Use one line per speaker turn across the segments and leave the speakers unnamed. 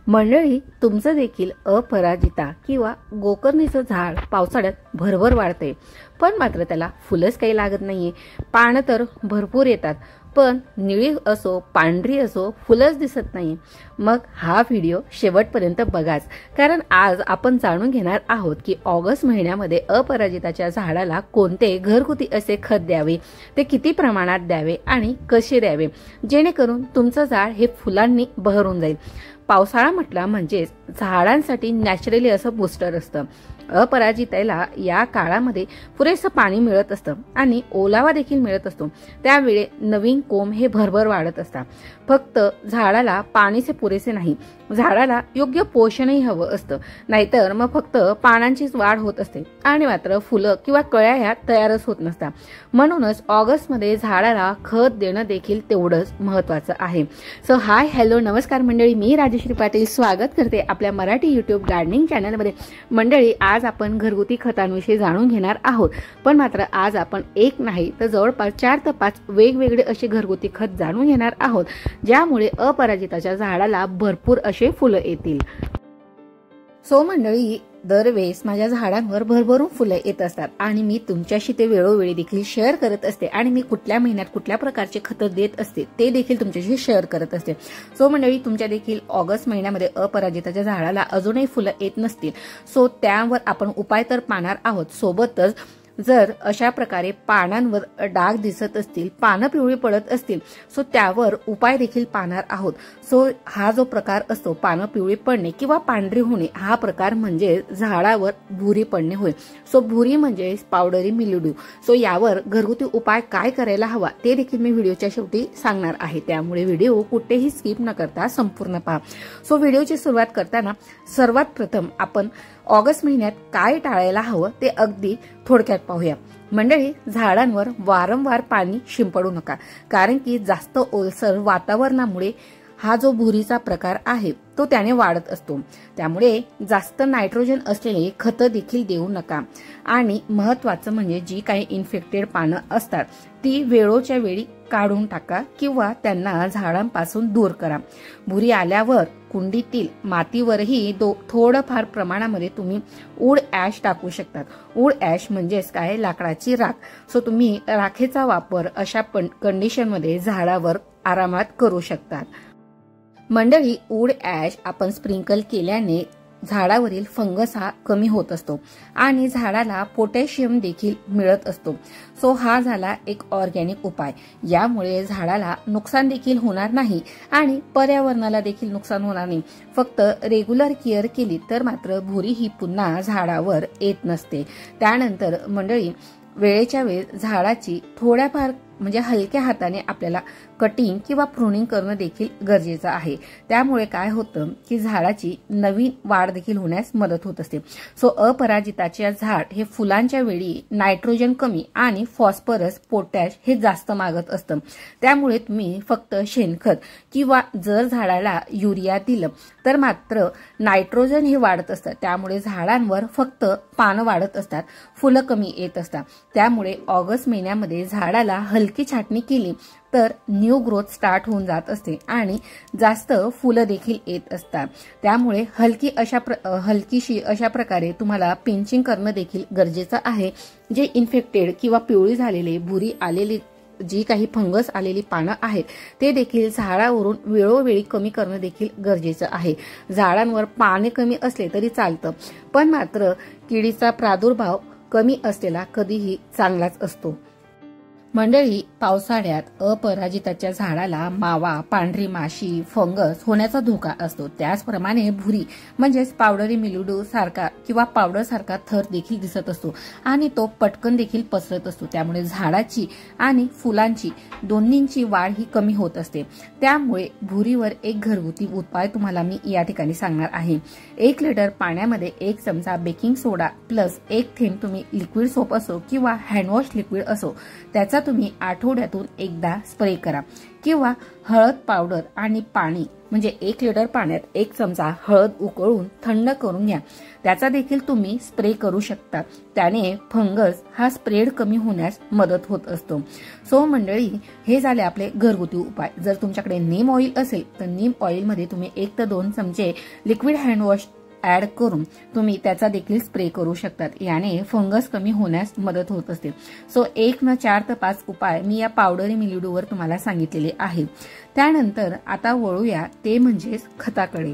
मंडळी, तुमचं देखील अपराजिता किंवा गोकर्णीचं झाड पावसाळ्यात भरभर वाढते, पण मात्र त्याला फुलंच काही लागत नाहीये. पानं तर भरपूर येतात, पण निळी असो पांढरी असो फुलंच दिसत नाही. मग हा व्हिडिओ शेवटपर्यंत बघाच, कारण आज आपण जाणून घेणार आहोत की ऑगस्ट महिन्यामध्ये अपराजिताच्या झाडाला कोणते घरगुती असे खत द्यावे, ते किती प्रमाणात द्यावे आणि कसे द्यावे, जेणेकरून तुमचं झाड हे फुलांनी बहरून जाईल. पावसाळा म्हटला म्हणजेच झाडांसाठी नॅचरली असं बूस्टर असतं. अपराजिताला या काळामध्ये पुरेसं पाणी मिळत असतं आणि ओलावा देखील मिळत असतो. त्यावेळी नवीन कोंब हे भरभर वाढत असतात. फक्त झाडाला पाणीचे पुरेसे नाही, झाडाला योग्य पोषणही हवं असतं, नाहीतर मग फक्त पानांचीच वाढ होत असते आणि मात्र फुलं किंवा कळ्या ह्या तयारच होत नसतात. म्हणूनच ऑगस्ट मध्ये झाडाला खत देणं देखील तेवढंच महत्वाचं आहे. सो हाय हॅलो नमस्कार मंडळी, मी राजश्री पाटील स्वागत करते आपल्या मराठी युट्यूब गार्डनिंग चॅनलमध्ये. मंडळी, आज आपण घरगुती खतांविषयी जाणून घेणार आहोत, पण मात्र आज आपण एक नाही तर जवळपास 4 ते 5 वेगवेगळे असे घरगुती खत जाणून घेणार आहोत, ज्यामुळे अपराजिताच्या झाडाला भरपूर असे फुलं येतील. सो मंडळी, दरवेळेस माझ्या झाडांवर भरभरून फुलं येत असतात आणि मी तुमच्याशी ते वेळोवेळी देखील शेअर करत असते आणि मी कुठल्या महिन्यात कुठल्या प्रकारचे खतं देत असते ते देखील तुमच्याशी शेअर करत असते. सो मंडळी, तुमच्या देखील ऑगस्ट महिन्यामध्ये अपराजिताच्या झाडाला अजूनही फुलं येत नसतील, सो त्यावर आपण उपाय तर पाहणार आहोत. सोबतच जर अशा प्रकारे पानांवर डाग दिसत असतील, पानं पिवळी पडत असतील, सो त्यावर उपाय देखील पाहणार आहोत. सो हा जो प्रकार असतो पानं पिवळी पडणे किंवा पांढरी होणे, हा प्रकार म्हणजे झाडावर भुरी पडणे होय. सो भुरी म्हणजे पावडरी मिल्ड्यू. सो यावर घरगुती उपाय काय करायला हवा ते देखील मी व्हिडिओच्या शेवटी सांगणार आहे, त्यामुळे व्हिडिओ कुठेही स्किप न करता संपूर्ण पहा. सो व्हिडिओची सुरुवात करताना सर्वात प्रथम आपण ऑगस्ट महिन्यात काय टाळायला हवं ते अगदी थोडक्यात पाहूया. मंडळी, झाडांवर वारंवार पाणी शिंपडू नका, कारण की जास्त ओलसर वातावरणामुळे हा जो भुरीचा प्रकार आहे तो त्याने वाढत असतो. त्यामुळे जास्त नायट्रोजन असलेले खतं देखील देऊ नका. आणि महत्वाचं म्हणजे जी काही इन्फेक्टेड पानं असतात ती वेळोच्या वेळी काढून टाका किंवा त्यांना झाडांपासून दूर करा. भुरी आल्यावर कुंडीतील मातीवरही थोडंफार प्रमाणामध्ये तुम्ही वूड ॲश टाकू शकतात. वूड ॲश म्हणजेच काय, लाकडाची राख. सो तुम्ही राखेचा वापर अशा कंडिशनमध्ये झाडावर आरामात करू शकतात. मंडळी, वूड ॲश आपण स्प्रिंकल केल्याने झाडावरील फंगस हा कमी होत असतो आणि झाडाला पोटॅशियम देखील मिळत असतो. सो हा झाला एक ऑर्गॅनिक उपाय. यामुळे झाडाला नुकसान देखील होणार नाही आणि पर्यावरणाला देखील नुकसान होणार नाही. फक्त रेग्युलर केअर केली तर मात्र भुरी ही पुन्हा झाडावर येत नसते. त्यानंतर मंडळी, वेळेच्या वेळ झाडाची थोड्याफार म्हणजे हलक्या हाताने आपल्याला कटिंग किंवा प्रूनिंग करणं देखील गरजेचं आहे. त्यामुळे काय होतं की झाडाची नवीन वाढ देखील होण्यास मदत होत असते. सो अपराजिताचे झाड हे फुलांच्या वेळी नायट्रोजन कमी आणि फॉस्फरस पोटॅश हे जास्त मागत असतं. त्यामुळे तुम्ही फक्त शेणखत किंवा जर झाडाला युरिया दिलं तर मात्र नायट्रोजन हे वाढत असतं. त्यामुळे झाडांवर फक्त पानं वाढत असतात, फुलं कमी येत असतात. त्यामुळे ऑगस्ट महिन्यामध्ये झाडाला हलकी छाटणी केली तर न्यू ग्रोथ स्टार्ट होऊन जात असते आणि जास्त फुलं देखील येत असतात. त्यामुळे हलकीशी अशा प्रकारे तुम्हाला पिंचिंग करणं देखील गरजेचं आहे. जे इन्फेक्टेड किंवा पिवळी झालेले, भुरी आलेली, जी काही फंगस आलेली पानं आहेत ते देखील झाडावरून वेळोवेळी कमी करणं देखील गरजेचं आहे. झाडांवर पाने कमी असले तरी चालतं, पण मात्र किडीचा प्रादुर्भाव कमी असलेला कधीही चांगलाच असतो. मंडळी, पावसाळ्यात अपराजिताच्या झाडाला मावा, पांढरी माशी, फंगस होण्याचा धोका असतो. त्याचप्रमाणे भुरी म्हणजेच पावडरी मिल्ड्यू सारखा किंवा पावडर सारखा थर देखील दिसत असतो आणि तो पटकन देखील पसरत असतो. त्यामुळे झाडाची आणि फुलांची दोन्हींची वाढ ही कमी होत असते. त्यामुळे भुरीवर एक घरगुती उपाय तुम्हाला मी या ठिकाणी सांगणार आहे. 1 लिटर पाण्यामध्ये 1 चमचा बेकिंग सोडा प्लस 1 थेंब तुम्ही लिक्विड सोप असो किंवा हँडवॉश लिक्विड असो त्याचा तुम्ही आठवड्यातून एकदा स्प्रे करा किंवा हळद पावडर आणि पाणी म्हणजे 1 लिटर पाण्यात 1 चमचा हळद उकळून थंड करून घ्या, त्याचा देखील तुम्ही स्प्रे करू शकता। त्याने फंगस हा स्प्रेड कमी होण्यास मदत होत असतो। सो मंडळी, हे झाले आपले घरगुती उपाय। जर तुमच्याकडे नीम ऑइल असेल तर नीम ऑइल मध्ये तुम्ही 1 ते 2 चमचे लिक्विड हँड वॉश ऍड करून तुम्ही त्याचा देखील स्प्रे करू शकतात। याने फंगस कमी होण्यास मदत होत असते। सो 1 न 4 ते 5 उपाय मी या पावडरी मिल्ड्यूवर तुम्हाला सांगितलेले आहे। त्यानंतर आता वळूया ते म्हणजे खताकडे।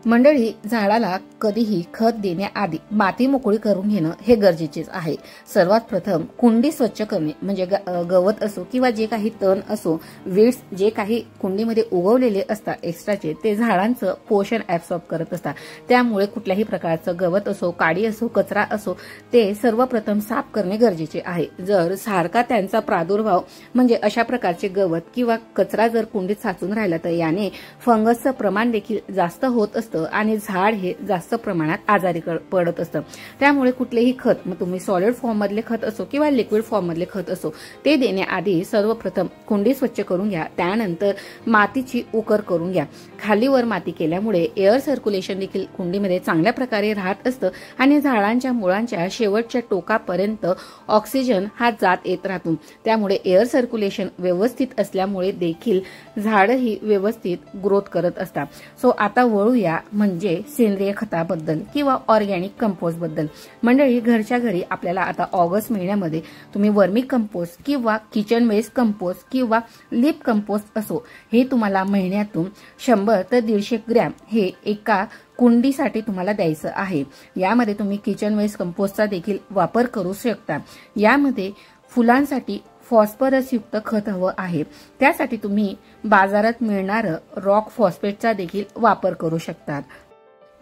मंडळी, झाडाला कधीही खत देण्याआधी माती मोकळी करून घेणं हे गरजेचेच आहे। सर्वात प्रथम कुंडी स्वच्छ करणे म्हणजे गवत असो किंवा जे काही तण असो, वीड्स जे काही कुंडीमध्ये उगवलेले असतात एक्स्ट्राचे, ते झाडांचं पोषण ऍब्सॉर्ब करत असतात। त्यामुळे कुठल्याही प्रकारचं गवत असो, काडी असो, कचरा असो, ते सर्वप्रथम साफ करणे गरजेचे आहे। जर सारखा त्यांचा प्रादुर्भाव म्हणजे अशा प्रकारचे गवत किंवा कचरा जर कुंडीत साचून राहिला तर याने फंगसचं प्रमाण देखील जास्त होत असतं आणि झाड हे जास्त प्रमाणात आजारी पडत असतं। त्यामुळे कुठलेही खत, मग तुम्ही सॉलिड फॉर्म मधले खत असो किंवा लिक्विड फॉर्म मधले खत असो, ते देण्याआधी सर्वप्रथम कुंडी स्वच्छ करून घ्या। त्यानंतर मातीची उकर करून घ्या। खालीवर माती केल्यामुळे एअर सर्क्युलेशन देखील कुंडीमध्ये चांगल्या प्रकारे राहत असतं आणि झाडांच्या मुळांच्या शेवटच्या टोकापर्यंत ऑक्सिजन हा जात येत राहतो। त्यामुळे एअर सर्क्युलेशन व्यवस्थित असल्यामुळे देखील झाडही व्यवस्थित ग्रोथ करत असतात। सो आता वळूया म्हणजे सेंद्रिय खताबद्दल किंवा ऑर्गॅनिक कंपोस्ट बद्दल। मंडळी, घरच्या घरी आपल्याला आता ऑगस्ट महिन्यामध्ये तुम्ही वर्मी कंपोस्ट किंवा किचन वेस्ट कंपोस्ट किंवा लीप कंपोस्ट असो, हे तुम्हाला महिन्यातून 100 ते 150 ग्रॅम हे एका कुंडीसाठी तुम्हाला द्यायचं आहे। यामध्ये तुम्ही किचन वेस्ट कंपोस्टचा देखील वापर करू शकता। यामध्ये फुलांसाठी फॉस्फरस युक्त खत हवं आहे, त्यासाठी तुम्ही बाजारात मिळणारं रॉक फॉस्फेटचा देखील वापर करू शकतात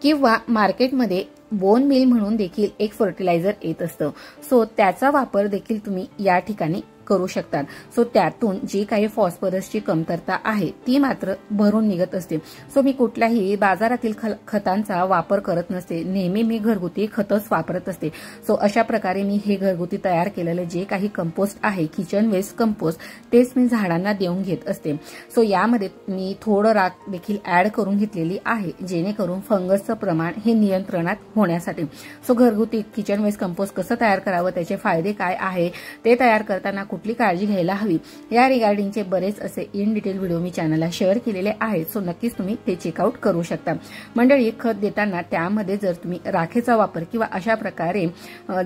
किंवा मार्केटमध्ये बोन मिल म्हणून देखील एक फर्टिलायझर येत असतं। सो त्याचा वापर देखील तुम्ही या ठिकाणी करू शकतात। सो त्यातून जी काही फॉस्फरसची कमतरता आहे ती मात्र भरून निघत असते। सो मी कुठल्याही बाजारातील खतांचा वापर करत नसते, नेहमी मी घरगुती खतच वापरत असते। सो अशा प्रकारे मी हे घरगुती तयार केलेले जे काही कंपोस्ट आहे, किचन वेस्ट कंपोस्ट, तेच मी झाडांना देऊन घेत असते। सो यामध्ये मी थोडं राख देखील ऍड करून घेतलेली आहे, जेणेकरून फंगसचं प्रमाण हे नियंत्रणात होण्यासाठी। सो घरगुती किचन वेस्ट कंपोस्ट कसं तयार करावं, त्याचे फायदे काय आहे, ते तयार करताना कुठली काळजी घ्यायला हवी, या रिगार्डिंगचे बरेच असे इन डिटेल व्हिडिओ मी चॅनलला शेअर केलेले आहेत। सो नक्कीच तुम्ही ते चेकआउट करू शकता। मंडळी, खत देताना त्यामध्ये जर तुम्ही राखेचा वापर किंवा अशा प्रकारे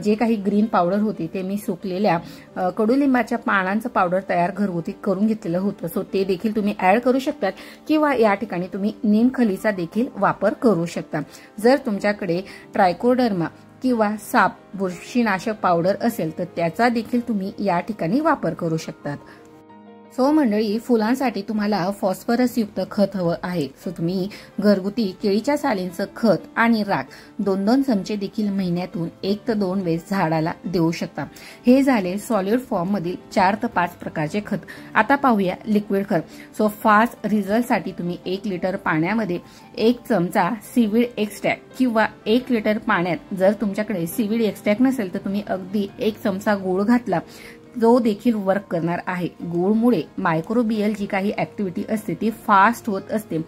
जे काही ग्रीन पावडर होती ते मी सुकलेल्या कडुलिंबाच्या पानांचं पावडर तयार घरगुती करून घेतलेलं होतं, सो ते देखील तुम्ही ऍड करू शकता किंवा या ठिकाणी तुम्ही नीमखलीचा देखील वापर करू शकता। जर तुमच्याकडे ट्रायकोडर्मा किंवा साप बुरशीनाशक पावडर असेल तर त्याचा देखील तुम्ही या ठिकाणी वापर करू शकतात। सो मंडळी, फुलांसाठी तुम्हाला फॉस्फरस युक्त खत हवं आहे। सो तुम्ही घरगुती केळीच्या सालींचं खत आणि राख 2-2 चमचे देखील महिन्यातून 1 ते 2 वेळेस झाडाला देऊ शकता। हे झाले सॉलिड फॉर्म मधील 4 ते 5 प्रकारचे खत। आता पाहूया लिक्विड खत। सो फास्ट रिझल्टसाठी तुम्ही 1 लिटर पाण्यामध्ये 1 चमचा सीवीड एक्स्ट्रॅक्ट किंवा 1 लिटर पाण्यात जर तुमच्याकडे सीवीड एक्स्ट्रॅक्ट नसेल तर तुम्ही अगदी 1 चमचा गूळ घातला, जो देखील वर्क करणार आहे। गूळमुळे मायक्रोबियल जी काही ऍक्टिव्हिटी असते ती फास्ट होत असते।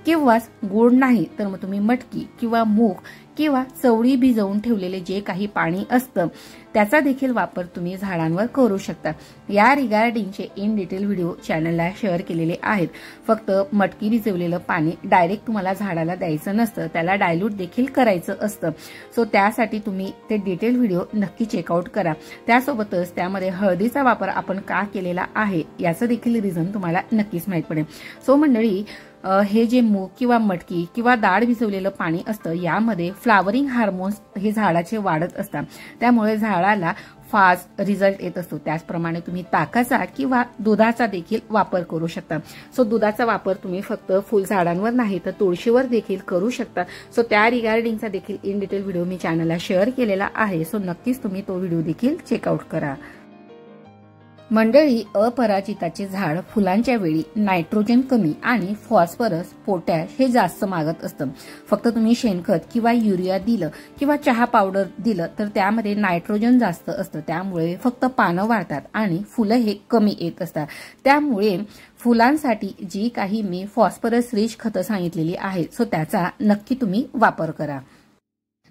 किंवा गूळ नाही तर मग तुम्ही मटकी किंवा मूग किंवा चवळी भिजवून ठेवलेले जे काही पाणी असतं त्याचा देखील वापर तुम्ही झाडांवर करू शकता। या रिगार्डिंगचे इन डिटेल व्हिडिओ चॅनलला शेअर केलेले आहेत। फक्त मटकी भिजवलेलं पाणी डायरेक्ट तुम्हाला झाडाला द्यायचं नसतं, त्याला डायल्यूट देखील करायचं असतं। सो त्यासाठी तुम्ही ते डिटेल व्हिडिओ नक्की चेकआउट करा। त्यासोबतच त्यामध्ये हळदीचा वापर आपण का केलेला आहे याचं देखील रिझन तुम्हाला नक्कीच माहित पडेल। सो मंडळी, हे जे मूग किंवा मटकी किंवा डाळ भिजवलेलं पाणी असतं यामध्ये फ्लावरिंग हार्मोन्स हे झाडाचे वाढत असतात, त्यामुळे झाडाला फास्ट रिझल्ट येत असतो। त्याचप्रमाणे तुम्ही ताकाचा किंवा दुधाचा देखील वापर करू शकता। सो दुधाचा वापर तुम्ही फक्त फुलझाडांवर नाही तर तुळशीवर देखील करू शकता। सो त्या रिगार्डिंगचा देखील इन डिटेल व्हिडिओ मी चॅनलला शेअर केलेला आहे। सो नक्कीच तुम्ही तो व्हिडिओ देखील चेकआउट करा। मंडळी, अपराजिताचे झाड फुलांच्या वेळी नायट्रोजन कमी आणि फॉस्फरस, पोटॅश हे जास्त मागत असतं. फक्त तुम्ही शेणखत किंवा युरिया दिलं किंवा चहा पावडर दिलं तर त्यामध्ये नायट्रोजन जास्त असतं. त्यामुळे फक्त पानं वाढतात आणि फुलं हे कमी येत असतात. त्यामुळे फुलांसाठी जी काही मी फॉस्फरस रिच खतं सांगितलेली आहेत सो त्याचा नक्की तुम्ही वापर करा.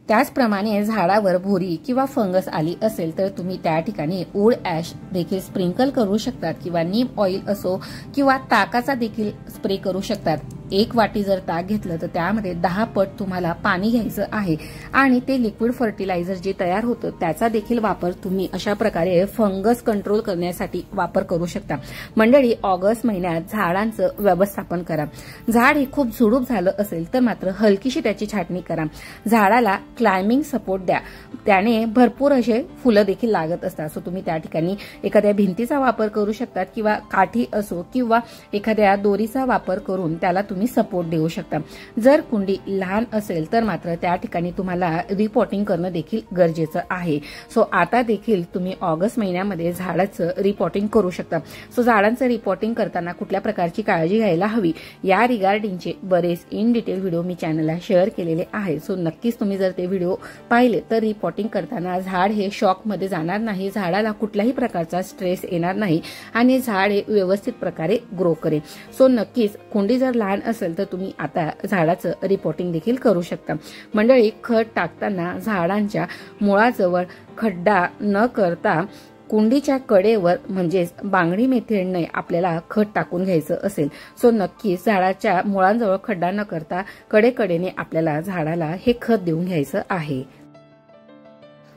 त्याचप्रमाणे झाडावर भुरी किंवा फंगस आली असेल तर तुम्ही त्या ठिकाणी वूड ॲश देखील स्प्रिंकल करू शकतात किंवा नीम ऑइल असो किंवा ताकाचा देखील स्प्रे करू शकतात. 1 वाटी जर ताक घेतलं तर त्यामध्ये 10 पट तुम्हाला पाणी घ्यायचं आहे आणि ते लिक्विड फर्टिलायझर जे तयार होतं त्याचा देखील वापर तुम्ही अशा प्रकारे फंगस कंट्रोल करण्यासाठी वापर करू शकता. मंडळी, ऑगस्ट महिन्यात झाडांचं व्यवस्थापन करा. झाड हे खूप झुडूप झालं असेल तर मात्र हलकीशी त्याची छाटणी करा. झाडाला क्लाइम्बिंग सपोर्ट द्या. त्याने भरपूर असे फुलं देखील लागत असतात. सो तुम्ही त्या ठिकाणी एखाद्या भिंतीचा वापर करू शकता किंवा काठी असो किंवा एखाद्या दोरीचा वापर करून त्याला तुम्ही सपोर्ट देऊ शकता. जर कुंडी लहान असेल तर मात्र त्या ठिकाणी तुम्हाला रिपॉटिंग करणं देखील गरजेचं आहे. सो आता देखील तुम्ही ऑगस्ट महिन्यामध्ये झाडाचं रिपॉटिंग करू शकता. सो झाडांचं रिपॉटिंग करताना कुठल्या प्रकारची काळजी घ्यायला हवी या रिगार्डिंगचे बरेच इन डिटेल व्हिडिओ मी चॅनलला शेअर केलेले आहे. सो नक्कीच तुम्ही जर ते व्हिडिओ पाहिले तर रिपॉटिंग करताना झाड हे शॉकमध्ये जाणार नाही, झाडाला कुठल्याही प्रकारचा स्ट्रेस येणार नाही आणि झाड हे व्यवस्थित प्रकारे ग्रो करेल. सो नक्कीच कुंडी जर लहान असेल तर तुम्ही आता झाडाचं रिपॉटिंग देखील करू शकता. मंडळी, खत टाकताना झाडांच्या मुळाजवळ खड्डा न करता कुंडीच्या कडेवर म्हणजेच बांगडी मेथडने आपल्याला खत टाकून घ्यायचं असेल. सो नक्कीच झाडाच्या मुळांजवळ खड्डा न करता कडेकडेने आपल्याला झाडाला हे खत देऊन घ्यायचं आहे.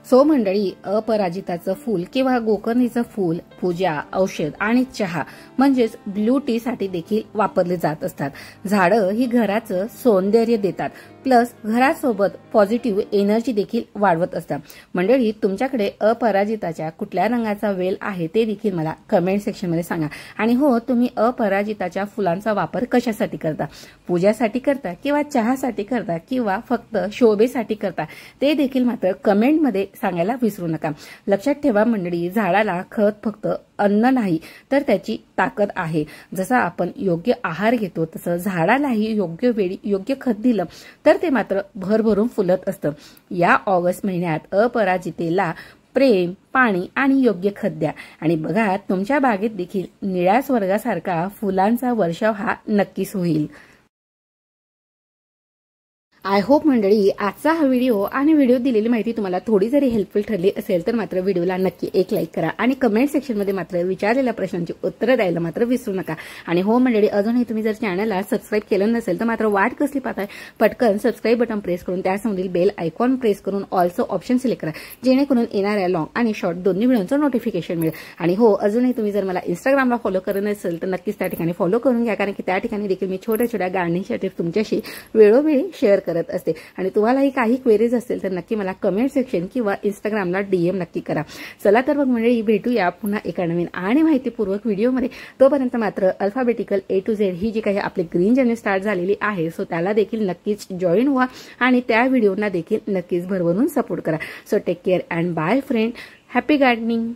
सो मंडळी, अपराजिताचं फूल किंवा गोकर्णीचं फूल पूजा, औषध आणि चहा म्हणजेच ब्लू टी साठी देखील वापरले जात असतात. झाडं ही घराचं सौंदर्य देतात प्लस घरासोबत पॉझिटिव्ह एनर्जी देखील वाढवत असतात. मंडळी, तुमच्याकडे अपराजिताच्या कुठल्या रंगाचा वेल आहे ते देखील मला कमेंट सेक्शनमध्ये सांगा. आणि हो, तुम्ही अपराजिताच्या फुलांचा वापर कशासाठी करता? पूजासाठी करता किंवा चहासाठी करता किंवा फक्त शोभेसाठी करता ते देखील मात्र कमेंटमध्ये सांगायला विसरू नका. लक्षात ठेवा मंडळी, झाडाला खत फक्त अन्न नाही तर त्याची ताकद आहे. जसा आपण योग्य आहार घेतो तसं झाडालाही योग्य वेळी योग्य खत दिलं तर ते मात्र भरभरून फुलत असतं. या ऑगस्ट महिन्यात अपराजितेला प्रेम, पाणी आणि योग्य खत द्या आणि बघा, तुमच्या बागेत देखील निळ्या स्वर्गासारखा फुलांचा वर्षाव हा नक्कीच होईल. आय होप मंडळी, आजचा हा व्हिडिओ आणि व्हिडिओ दिलेली माहिती तुम्हाला थोडी जरी हेल्पफुल ठरली असेल तर मात्र व्हिडिओला नक्की एक लाईक करा आणि कमेंट सेक्शनमध्ये मात्र विचारलेल्या प्रश्नांची उत्तरं द्यायला मात्र विसरू नका. आणि हो मंडळी, अजूनही तुम्ही जर चॅनलला सबस्क्राईब केलं नसेल तर मात्र वाट कसली पाहताय, पटकन सबस्क्राईब बटन प्रेस करून त्यासमोरील बेल आयकॉन प्रेस करून ऑल्सो ऑप्शन सिलेक्ट करा, जेणेकरून येणाऱ्या लॉंग आणि शॉर्ट दोन्ही व्हिडिओचं नोटिफिकेशन मिळेल. आणि हो, अजूनही तुम्ही जर मला इंस्टाग्रामला फॉलो करत नसेल तर नक्कीच त्या ठिकाणी फॉलो करून घ्या, कारण की त्या ठिकाणी देखील मी छोट्या छोट्या गार्डनिंगच्या टिप्स तुमच्याशी वेळोवेळी शेअर करत असते. आणि तुम्हालाही काही क्वेरीज असतील तर नक्की मला कमेंट सेक्शन किंवा इंस्टाग्रामला DM नक्की करा. चला तर मग मंडळी, भेटूया पुन्हा एका नवीन आणि माहितीपूर्वक व्हिडिओमध्ये. तोपर्यंत मात्र अल्फाबेटिकल A to Z ही जी काही आपली ग्रीन जर्नी स्टार्ट झालेली आहे सो त्याला देखील नक्कीच जॉईन व्हा आणि त्या व्हिडिओना देखील नक्कीच भरभरून सपोर्ट करा. So take care and bye friend. Happy gardening.